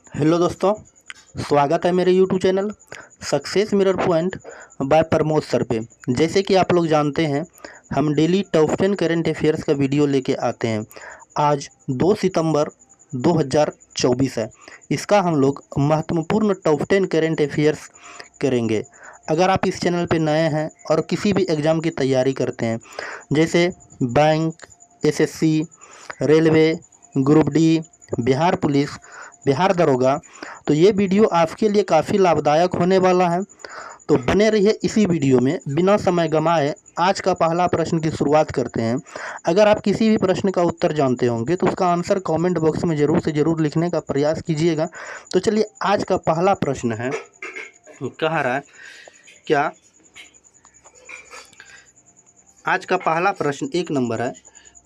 Hello दोस्तों, स्वागत है मेरे YouTube channel success mirror point by Pramod sir पे। जैसे कि आप लोग जानते हैं, हम डेली टॉप 10 करंट अफेयर्स का वीडियो लेके आते हैं। आज 2 सितंबर 2024 है। इसका हम लोग महत्वपूर्ण टॉप 10 करंट अफेयर्स करेंगे। अगर आप इस चैनल पे नए हैं और किसी भी एग्ज़ाम की तैयारी करते हैं, जैसे bank, SSC, railway, group D, Bihar police, Bihar दरोगा, तो ये वीडियो आपके लिए काफ़ी लाभदायक होने वाला है। तो बने रहिए इसी वीडियो में। बिना समय गंवाए आज का पहला प्रश्न की शुरुआत करते हैं। अगर आप किसी भी प्रश्न का उत्तर जानते होंगे तो उसका आंसर कमेंट बॉक्स में ज़रूर से ज़रूर लिखने का प्रयास कीजिएगा। तो चलिए, आज का पहला प्रश्न है, कह रहा है क्या, आज का पहला प्रश्न 1 नंबर है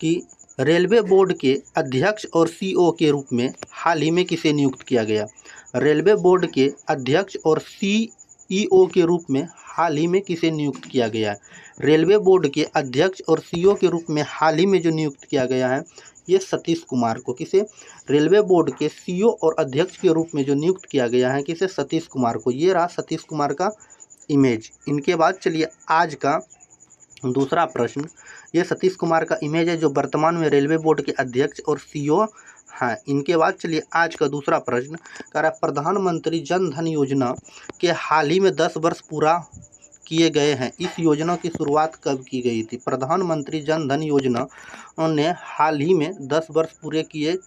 कि रेलवे बोर्ड के अध्यक्ष और सीईओ के रूप में हाल ही में किसे नियुक्त किया गया। रेलवे बोर्ड के अध्यक्ष और सीईओ के रूप में हाल ही में किसे नियुक्त किया गया है। रेलवे बोर्ड के अध्यक्ष और सीईओ के रूप में हाल ही में जो नियुक्त किया गया है, ये सतीश कुमार को। किसे? रेलवे बोर्ड के सीईओ और अध्यक्ष के रूप में जो नियुक्त किया गया है, किसे? सतीश कुमार को। ये रहा सतीश कुमार का इमेज। इनके बाद चलिए आज का दूसरा प्रश्न। ये सतीश कुमार का इमेज है जो वर्तमान में रेलवे बोर्ड के अध्यक्ष और सीईओ हैं। इनके बाद चलिए आज का दूसरा प्रश्न कह रहा है, प्रधानमंत्री जन धन योजना के हाल ही में 10 वर्ष पूरा किए गए हैं। इस योजना की शुरुआत कब की गई थी? प्रधानमंत्री जन धन योजना ने हाल ही में 10 वर्ष पूरे किए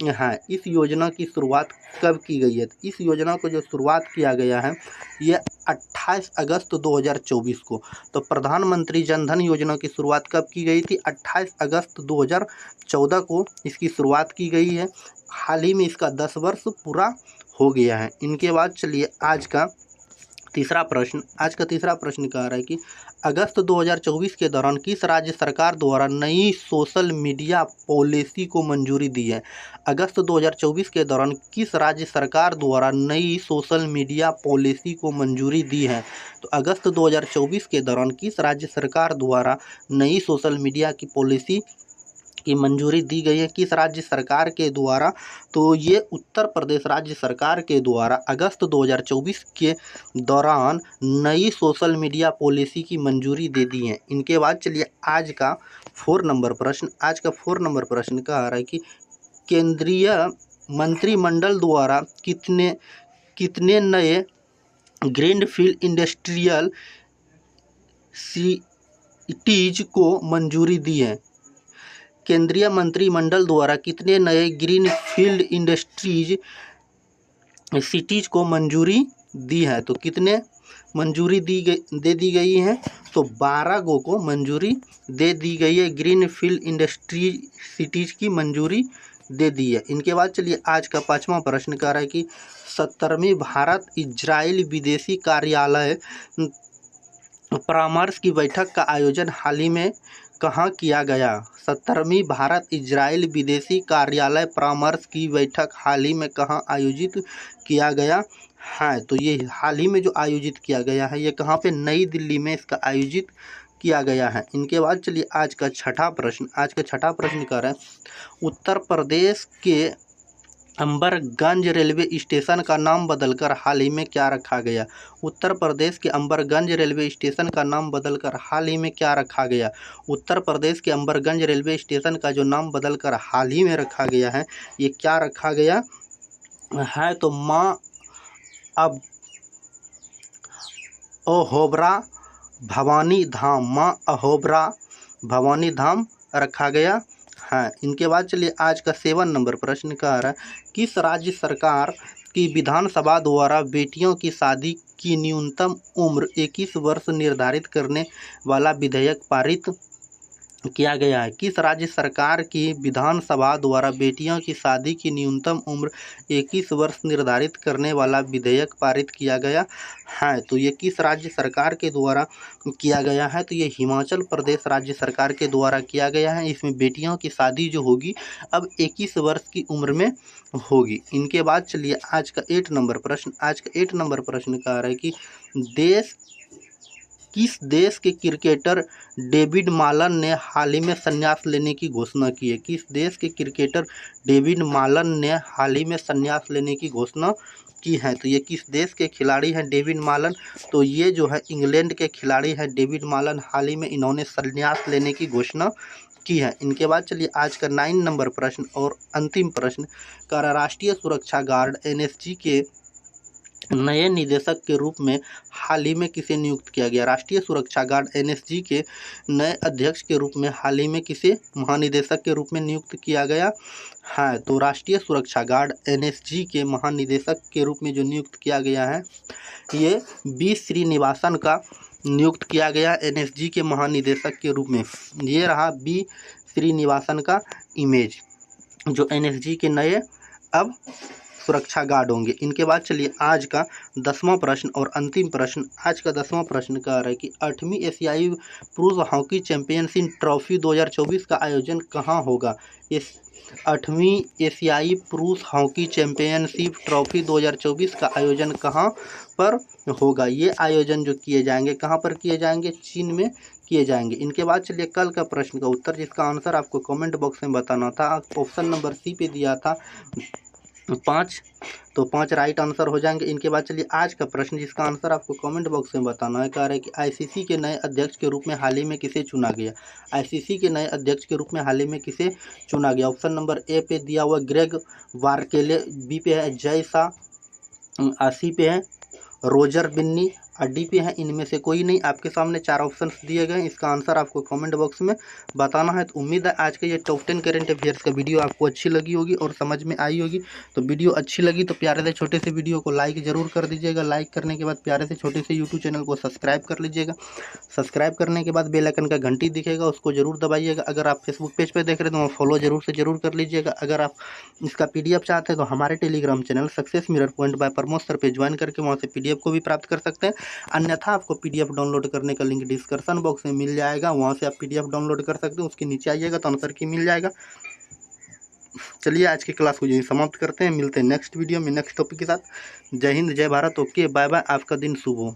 हैं। इस योजना की शुरुआत कब की गई है? इस योजना को जो शुरुआत किया गया है, ये 28 अगस्त 2024 को। तो प्रधानमंत्री जन धन योजना की शुरुआत कब की गई थी? 28 अगस्त 2014 को इसकी शुरुआत की गई है। हाल ही में इसका 10 वर्ष पूरा हो गया है। इनके बाद चलिए आज का तीसरा प्रश्न। आज का तीसरा प्रश्न कह रहा है कि अगस्त 2024 के दौरान किस राज्य सरकार द्वारा नई सोशल मीडिया पॉलिसी को मंजूरी दी है? अगस्त 2024 के दौरान किस राज्य सरकार द्वारा नई सोशल मीडिया पॉलिसी को मंजूरी दी है? तो अगस्त 2024 के दौरान किस राज्य सरकार द्वारा नई सोशल मीडिया की पॉलिसी की मंजूरी दी गई है? किस राज्य सरकार के द्वारा? तो ये उत्तर प्रदेश राज्य सरकार के द्वारा अगस्त 2024 के दौरान नई सोशल मीडिया पॉलिसी की मंजूरी दे दी है। इनके बाद चलिए आज का 4 नंबर प्रश्न। आज का 4 नंबर प्रश्न कह रहा है कि केंद्रीय मंत्रिमंडल द्वारा कितने नए ग्रीनफील्ड इंडस्ट्रियल सिटीज को मंजूरी दी है? केंद्रीय मंत्रिमंडल द्वारा कितने नए ग्रीन फील्ड इंडस्ट्रीज सिटीज को मंजूरी दी है? तो कितने मंजूरी दे दी गई है? तो 12 गो को मंजूरी दे दी गई है। ग्रीन फील्ड इंडस्ट्री सिटीज की मंजूरी दे दी है। इनके बाद चलिए आज का 5वां प्रश्न कह रहा है कि 70वीं भारत इजराइल विदेशी कार्यालय परामर्श की बैठक का आयोजन हाल ही में कहाँ किया गया? 70वीं भारत इजराइल विदेशी कार्यालय परामर्श की बैठक हाल ही में कहाँ आयोजित किया गया है? तो ये हाल ही में जो आयोजित किया गया है, ये कहाँ पे? नई दिल्ली में इसका आयोजित किया गया है। इनके बाद चलिए आज का छठा प्रश्न। आज का छठा प्रश्न कह रहा है, उत्तर प्रदेश के अंबरगंज रेलवे स्टेशन का नाम बदलकर हाल ही में क्या रखा गया? उत्तर प्रदेश के अंबरगंज रेलवे स्टेशन का नाम बदलकर हाल ही में क्या रखा गया? उत्तर प्रदेश के अंबरगंज रेलवे स्टेशन का जो नाम बदलकर हाल ही में रखा गया है, ये क्या रखा गया है? तो माँ अब अहोबरा भवानी धाम, माँ अहोबरा भवानी धाम रखा गया है। इनके बाद चलिए आज का 7 नंबर प्रश्न कह रहा है, किस राज्य सरकार की विधानसभा द्वारा बेटियों की शादी की न्यूनतम उम्र 21 वर्ष निर्धारित करने वाला विधेयक पारित किया गया है? किस राज्य सरकार की विधानसभा द्वारा बेटियों की शादी की न्यूनतम उम्र 21 वर्ष निर्धारित करने वाला विधेयक पारित किया गया है? तो ये किस राज्य सरकार के द्वारा किया गया है? तो ये हिमाचल प्रदेश राज्य सरकार के द्वारा किया गया है। इसमें बेटियों की शादी जो होगी अब 21 वर्ष की उम्र में होगी। इनके बाद चलिए आज का 8 नंबर प्रश्न। आज का 8 नंबर प्रश्न कह रहा है कि किस देश के क्रिकेटर डेविड मालन ने हाल ही में संन्यास लेने की घोषणा की है? किस देश के क्रिकेटर डेविड मालन ने हाल ही में संन्यास लेने की घोषणा की है? तो ये किस देश के खिलाड़ी हैं डेविड मालन? तो ये जो है इंग्लैंड के खिलाड़ी हैं डेविड मालन। हाल ही में इन्होंने संन्यास लेने की घोषणा की है। इनके बाद चलिए आज का 9 नंबर प्रश्न और अंतिम प्रश्न का, राष्ट्रीय सुरक्षा गार्ड एनएसजी के नए निदेशक के रूप में हाल ही में किसे नियुक्त किया गया? राष्ट्रीय सुरक्षा गार्ड एनएसजी के नए अध्यक्ष के रूप में हाल ही में किसे महानिदेशक के रूप में नियुक्त किया गया है? तो राष्ट्रीय सुरक्षा गार्ड एनएसजी के महानिदेशक के रूप में जो नियुक्त किया गया है, ये बी श्रीनिवासन का नियुक्त किया गया एनएसजी के महानिदेशक के रूप में। ये रहा बी श्रीनिवासन का इमेज, जो एनएसजी के नए अब सुरक्षा गार्ड होंगे। इनके बाद चलिए आज का 10वां प्रश्न और अंतिम प्रश्न। आज का 10वां प्रश्न कह रहा है कि 8वीं एशियाई पुरुष हॉकी चैंपियनशिप ट्रॉफी 2024 का आयोजन कहाँ होगा? इस 8वीं एशियाई पुरुष हॉकी चैंपियनशिप ट्रॉफी 2024 का आयोजन कहाँ पर होगा? ये आयोजन जो किए जाएंगे कहाँ पर किए जाएंगे? चीन में किए जाएंगे। इनके बाद चलिए कल का प्रश्न का उत्तर, जिसका आंसर आपको कमेंट बॉक्स में बताना था। ऑप्शन नंबर सी पे दिया था 5, तो 5 राइट आंसर हो जाएंगे। इनके बाद चलिए आज का प्रश्न, जिसका आंसर आपको कमेंट बॉक्स में बताना है। कह रहा है कि आईसीसी के नए अध्यक्ष के रूप में हाल ही में किसे चुना गया? आईसीसी के नए अध्यक्ष के रूप में हाल ही में किसे चुना गया? ऑप्शन नंबर ए पे दिया हुआ ग्रेग वारकेले, बी पे है जय शाह, सी पे है रोजर बिन्नी और डी पे है इनमें से कोई नहीं। आपके सामने 4 ऑप्शंस दिए गए, इसका आंसर आपको कमेंट बॉक्स में बताना है। तो उम्मीद है आज का ये टॉप 10 करंट अफेयर्स का वीडियो आपको अच्छी लगी होगी और समझ में आई होगी। तो वीडियो अच्छी लगी तो प्यारे से छोटे से वीडियो को लाइक ज़रूर कर दीजिएगा। लाइक करने के बाद प्यारे से छोटे से यूट्यूब चैनल को सब्सक्राइब कर लीजिएगा। सब्सक्राइब करने के बाद बेल आइकन का घंटी दिखेगा, उसको जरूर दबाइएगा। अगर आप फेसबुक पेज पर देख रहे हैं तो फॉलो जरूर से जरूर कर लीजिएगा। अगर आप इसका PDF चाहते हैं तो हमारे Telegram channel success mirror point by Pramod sir पे ज्वाइन करके वहाँ से PDF को भी प्राप्त कर सकते हैं। अन्यथा आपको PDF डाउनलोड करने का लिंक डिस्क्रिप्शन बॉक्स में मिल जाएगा, वहाँ से आप PDF डाउनलोड कर सकते हैं। उसके नीचे आइएगा तो आंसर की मिल जाएगा। चलिए आज की क्लास को यहीं समाप्त करते हैं, मिलते हैं नेक्स्ट वीडियो में नेक्स्ट टॉपिक के साथ। जय हिंद, जय भारत, ओके, बाय बाय, आपका दिन शुभ हो।